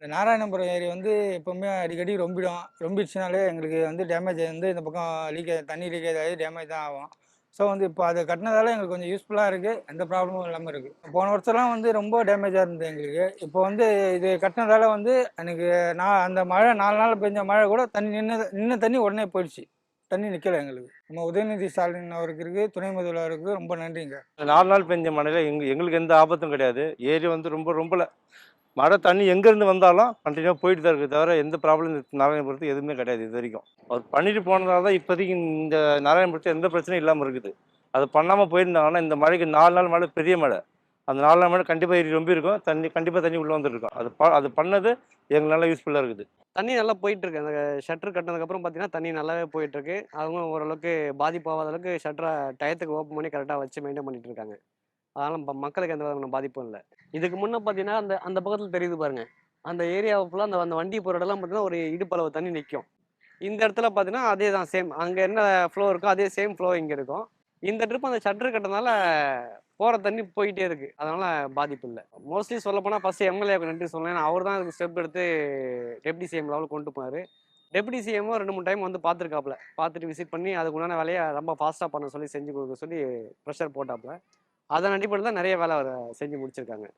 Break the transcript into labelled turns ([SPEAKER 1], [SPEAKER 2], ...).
[SPEAKER 1] இந்த நாராயணபுரம் ஏரி வந்து எப்பவுமே அடிக்கடி ரொம்பிடும். ரொம்பிடுச்சுனாலே எங்களுக்கு வந்து டேமேஜ் வந்து இந்த பக்கம் தண்ணி லீக்கேஜ் ஆகி டேமேஜ் தான் ஆகும். ஸோ வந்து இப்போ அதை கட்டினதால எங்களுக்கு கொஞ்சம் யூஸ்ஃபுல்லாக இருக்குது. எந்த ப்ராப்ளமும் இல்லாமல் இருக்குது. போன வருஷம்லாம் வந்து ரொம்ப டேமேஜாக இருந்தது எங்களுக்கு. இப்போ வந்து இது கட்டினதால வந்து எனக்கு நான் அந்த மழை 4 நாள் பெஞ்ச மழை கூட தண்ணி நின்ன தண்ணி உடனே போயிடுச்சு. தண்ணி நிற்கல எங்களுக்கு. நம்ம உதயநிதி ஸ்டாலின் அவருக்கு இருக்குது, துணை முதல்வருக்கு ரொம்ப நன்றிங்க.
[SPEAKER 2] 4 நாள் பெஞ்ச மழையில எங்களுக்கு எந்த ஆபத்தும் கிடையாது. ஏரி வந்து ரொம்பல மழை தண்ணி எங்கேருந்து வந்தாலும் கண்டினியூவாக போயிட்டு தான் இருக்குது தவிர எந்த ப்ராப்ளம் நாராயணபுரத்துக்கு எதுவுமே கிடையாது இது வரைக்கும். அவர் பண்ணிட்டு போனதால தான் இப்போதைக்கு இந்த நாராயணபுரத்தில் எந்த பிரச்சனையும் இல்லாமல் இருக்குது. அது பண்ணாமல் போயிருந்தாங்கன்னா இந்த மழைக்கு 4 நாள் மழை பெரிய மழை. அந்த 4 நாள் மழை கண்டிப்பாக ஏரி ரொம்ப இருக்கும். கண்டிப்பாக தண்ணி உள்ளே வந்துருக்கும். அது பண்ணது எங்களுக்கு நல்லா யூஸ்ஃபுல்லாக இருக்குது.
[SPEAKER 3] தண்ணி நல்லா போயிட்டு இருக்கு. அந்த ஷட்டர் கட்டினதுக்கப்புறம் பார்த்தீங்கன்னா தண்ணி நல்லாவே போயிட்டு இருக்கு. அவங்க ஓரளவுக்கு பாதிப்பாகாத அளவுக்கு ஷட்டரை டயத்துக்கு ஓப்பன் பண்ணி கரெக்டாக வச்சு மெயின்டைன் பண்ணிட்டு இருக்காங்க. அதனால மக்களுக்கு எந்த விதமான பாதிப்பும் இல்லை. இதுக்கு முன்ன பார்த்தீங்கன்னா அந்த அந்த பக்கத்தில் தெரியுது பாருங்க. அந்த ஏரியா ஃபுல்லாக அந்த அந்த வண்டி போகிற இடம்லாம் பார்த்தீங்கன்னா ஒரு இடுப்பளவு தண்ணி நிற்கும். இந்த இடத்துல பார்த்தீங்கன்னா அதே தான் சேம். அங்கே என்ன ஃப்ளோ இருக்கோ அதே சேம் ஃப்ளோ இங்கே இருக்கும். இந்த ட்ரிப் அந்த ஷட்டர் கட்டினால போகிற தண்ணி போயிட்டே இருக்கு. அதனால பாதிப்பு இல்லை. மோஸ்ட்லி சொல்லப்போனால் ஃபர்ஸ்ட் எம்எல்ஏவுக்கு நன்றி சொல்லலாம். ஏன்னா அவர் தான் அதுக்கு ஸ்டெப் எடுத்து டெப்டி சிஎம் லெவலுக்கு கொண்டு போனார். டெப்டி சிஎம்மும் 2-3 டைம் வந்து பார்த்துருக்காப்புல. பார்த்துட்டு விசிட் பண்ணி அதுக்கு உண்டான வேலையை ரொம்ப ஃபாஸ்ட்டாக பண்ண சொல்லி செஞ்சு கொடுக்க சொல்லி ப்ரெஷர் போட்டாப்புல. அதன் அடிப்படையில் தான் நிறைய வேலை அவர் செஞ்சு முடிச்சிருக்காங்க.